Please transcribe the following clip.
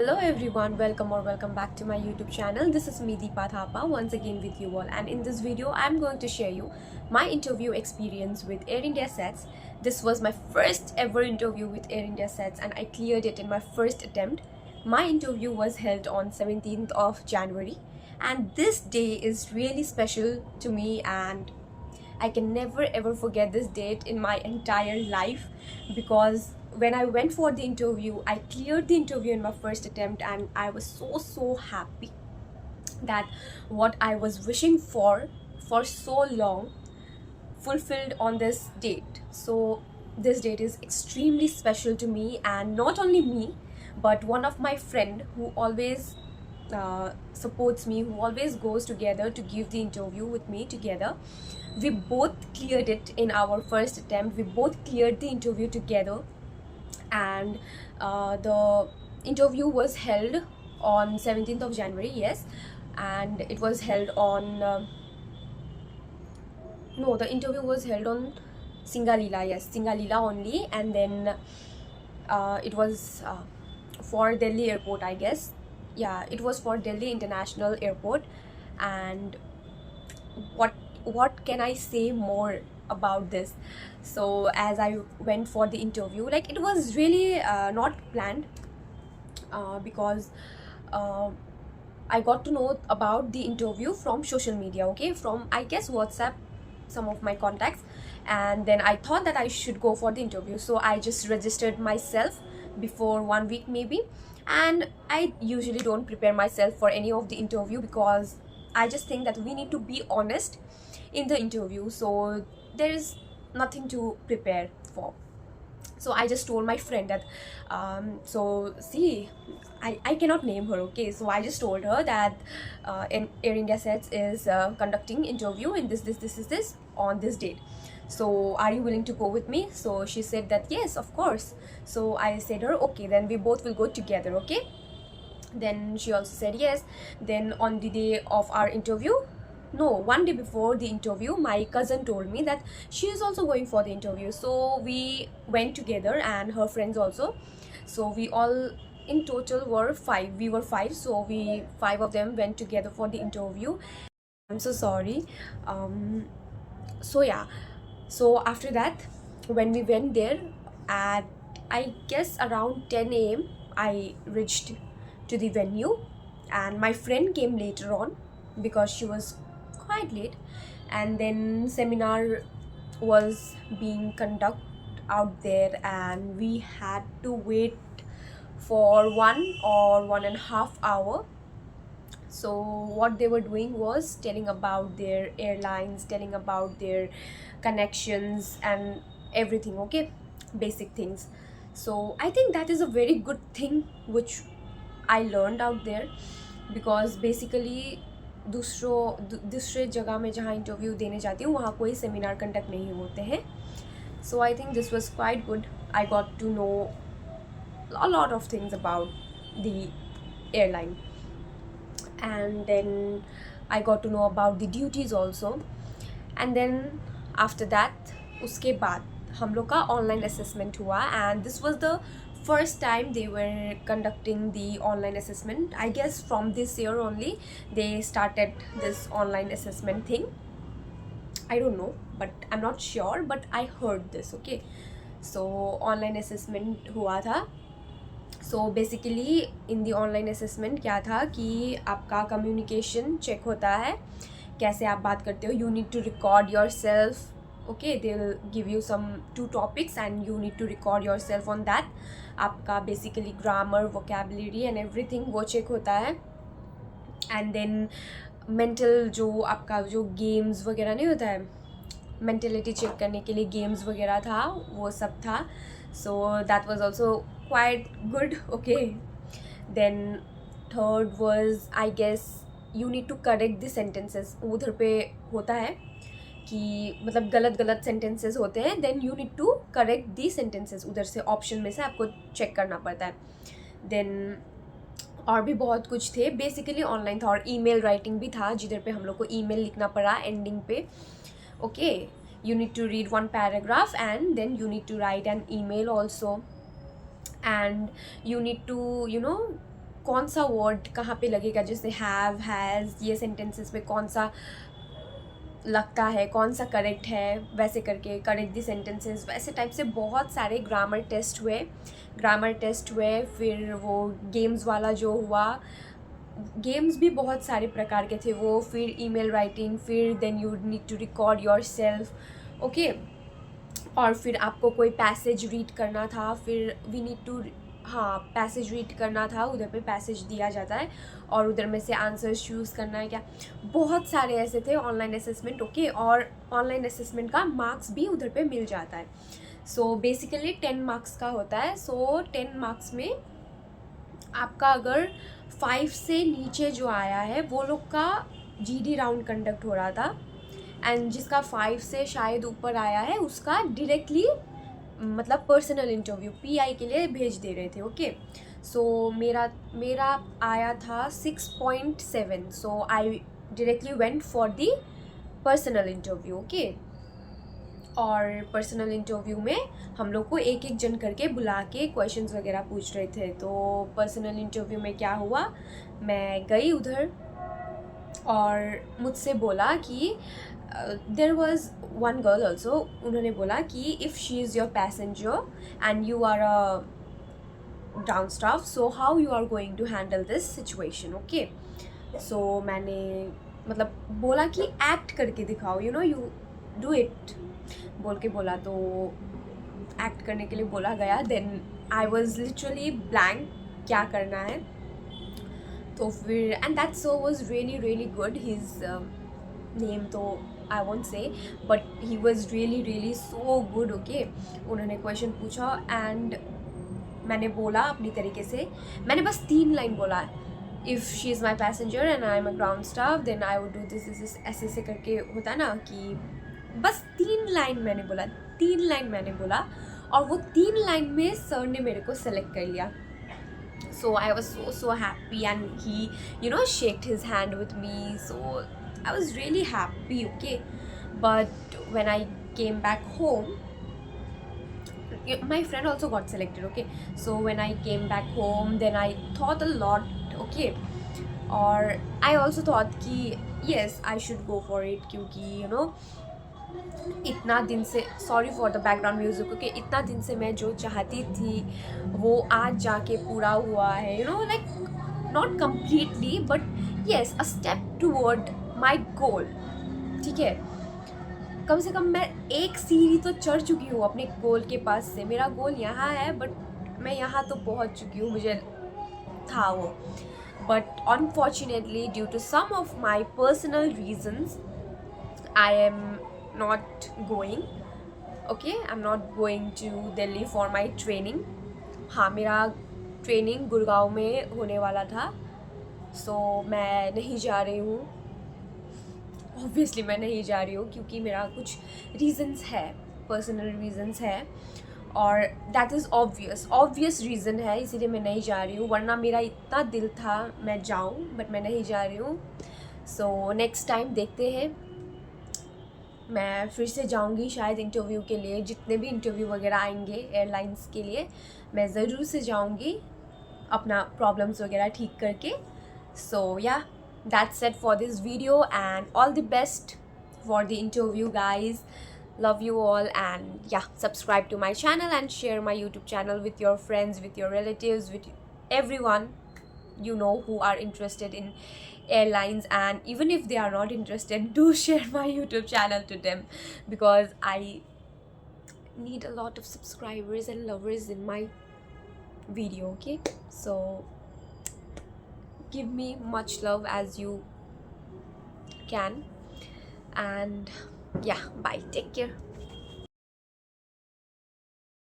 Hello everyone, welcome back to my YouTube channel. This is me Deepa Thapa once again with you all, and in this video I'm going to share you my interview experience with Air India Sets. This was my first ever interview with Air India Sets and I cleared it in my first attempt. My interview was held on 17th of January and this day is really special to me and I can never ever forget this date in my entire life because when I went for the interview, I cleared the interview in my first attempt and I was so happy that what I was wishing for so long fulfilled on this date. So this date is extremely special to me, and not only me but one of my friend who always supports me, who always goes together to give the interview with me together. We both cleared it in our first attempt. We both cleared the interview together, and the interview was held on 17th of January, yes, and it was held on no, the interview was held on Singalila, yes, Singalila only, and then it was for Delhi airport, I guess. Yeah, it was for Delhi International Airport. And what what can I say more about this? So as I went for the interview, like, it was really not planned, because uh, I got to know about the interview from social media, okay, from, I guess, WhatsApp, some of my contacts. And then I thought that I should go for the interview, so I just registered myself before 1 week maybe. And I usually don't prepare myself for any of the interview because I just think that we need to be honest in the interview, so there is nothing to prepare for. So I just told my friend that so see, I cannot name her, okay, so I just told her that Air India Sets is conducting interview in this on this date, so are you willing to go with me? So she said that yes, of course. So I said her, okay, then we both will go together, okay. Then she also said yes. Then on the day of our interview, no, 1 day before the interview, my cousin told me that she is also going for the interview, so we went together, and her friends also. So we all in total were five. We were five, so we five of them went together for the interview. I'm so sorry. So yeah, so after that, when we went there at, I guess, around 10 a.m., I reached to the venue, and my friend came later on because she was quite late. And then seminar was being conducted out there, and we had to wait for 1 or 1.5 hour. So what they were doing was telling about their airlines, telling about their connections and everything, okay, basic things. So I think that is a very good thing which I learned out there, because basically दूसरे जगह में जहाँ interview देने जाती हूँ वहाँ कोई seminar conduct नहीं होते हैं. So I think this was quite good. I got to know a lot of things about the airline, and then I got to know about the duties also. And then after that, उसके बाद हम लोग का online assessment हुआ, and this was the first time they were conducting the online assessment. I guess from this year only they started this online assessment thing. I don't know, but I'm not sure, but I heard this, okay. So online assessment हुआ था. So basically इन दी online assessment क्या था कि आपका communication check होता है, कैसे आप बात करते हो. You need to record yourself, okay, they will give you some 2 topics and you need to record yourself on that. आपका basically grammar, vocabulary and everything वो चेक होता है. एंड देन मेंटल, जो आपका जो games वगैरह नहीं होता है, मेंटेलिटी चेक करने के लिए गेम्स वगैरह था, वो सब था. So that was also quite good, okay. Then third was, I guess, you need to correct the sentences. उधर पे होता है कि मतलब गलत गलत sentences होते हैं, then you need to correct the sentences. उधर से ऑप्शन में से आपको चेक करना पड़ता है. Then और भी बहुत कुछ थे, बेसिकली ऑनलाइन था. और ईमेल राइटिंग भी था, जिधर पे हम लोग को ईमेल लिखना पड़ा एंडिंग पे, okay. You need to read one paragraph and then you need to write an email also, and you need to कौन सा वर्ड कहाँ पे लगेगा, जैसे हैव, हैज़, ये सेंटेंसेस में कौन सा लगता है, कौन सा करेक्ट है, वैसे करके करेक्ट दी सेंटेंसेस, वैसे टाइप से बहुत सारे ग्रामर टेस्ट हुए। फिर वो गेम्स वाला जो हुआ, गेम्स भी बहुत सारे प्रकार के थे वो। फिर ईमेल राइटिंग, फिर then you need to record yourself, okay. और फिर आपको कोई पैसेज रीड करना था, फिर वी नीड टू, हाँ, पैसेज रीड करना था, उधर पे पैसेज दिया जाता है और उधर में से आंसर्स चूज़ करना है। क्या बहुत सारे ऐसे थे ऑनलाइन असेसमेंट, ओके। और ऑनलाइन असेसमेंट का मार्क्स भी उधर पे मिल जाता है। सो बेसिकली 10 मार्क्स का होता है। सो 10 मार्क्स में आपका अगर 5 से नीचे जो आया है वो लोग का जीडी राउंड कंडक्ट हो रहा था, एंड जिसका 5 से शायद ऊपर आया है उसका डायरेक्टली मतलब पर्सनल इंटरव्यू पीआई के लिए भेज दे रहे थे, ओके। सो मेरा आया था 6.7, so I directly went for the personal interview, okay. और पर्सनल इंटरव्यू में हम लोग को एक एक जन करके बुला के क्वेश्चंस वगैरह पूछ रहे थे। तो पर्सनल इंटरव्यू में क्या हुआ, मैं गई उधर और मुझसे बोला कि there was one girl also, उन्होंने बोला कि if she is your passenger and you are a ground staff, so how you are going to handle this situation, okay. So मैंने मतलब बोला कि एक्ट करके दिखाओ, यू यू डू इट बोल के बोला, तो एक्ट करने के लिए बोला गया। Then I was literally blank, क्या करना है। तो फिर and that show was really good. His name तो I won't say, but he was really so good, okay. उन्होंने क्वेश्चन पूछा एंड मैंने बोला अपनी तरीके से, मैंने बस 3 लाइन बोला, if she is my passenger and I am a ground staff then I would do this ऐसे करके होता है ना, कि बस 3 लाइन मैंने बोला, 3 लाइन मैंने बोला, और वो 3 लाइन में सर ने मेरे को सेलेक्ट कर लिया। So I was so happy and he shaked his hand with me, so I was really happy, okay. But when I came back home, my friend also got selected, okay. So when I came back home, then I thought a lot, okay. और I also thought कि yes I should go for it, क्योंकि इतना दिन से, sorry for the background music, okay, इतना दिन से मैं जो चाहती थी वो आज जाके पूरा हुआ है, like not completely but yes a step toward my goal, ठीक है। कम से कम मैं एक सीढ़ी तो चढ़ चुकी हूँ अपने गोल के पास से। मेरा गोल यहाँ है बट मैं यहाँ तो पहुँच चुकी हूँ, मुझे था वो। But unfortunately due to some of my personal reasons I am not going, okay, I'm not going to Delhi for my training. हाँ, मेरा ट्रेनिंग गुड़गांव में होने वाला था, सो मैं नहीं जा रही हूँ। ऑब्वियसली मैं नहीं जा रही हूँ क्योंकि मेरा कुछ रीजंस है, पर्सनल रीजंस है, और दैट इज़ ऑब्वियस रीज़न है, इसीलिए मैं नहीं जा रही हूँ। वरना मेरा इतना दिल था मैं जाऊँ, बट मैं नहीं जा रही हूँ। सो नेक्स्ट टाइम देखते हैं, मैं फिर से जाऊंगी शायद इंटरव्यू के लिए। जितने भी इंटरव्यू वगैरह आएंगे एयरलाइंस के लिए, मैं ज़रूर से जाऊंगी अपना प्रॉब्लम्स वगैरह ठीक करके। सो या that's it for this video and all the best for the interview guys. Love you all, and yeah, subscribe to my channel and share my YouTube channel with your friends, with your relatives, with everyone who are interested in airlines. And even if they are not interested, do share my YouTube channel to them, because I need a lot of subscribers and lovers in my video, okay. So give me much love as you can, and yeah, bye, take care.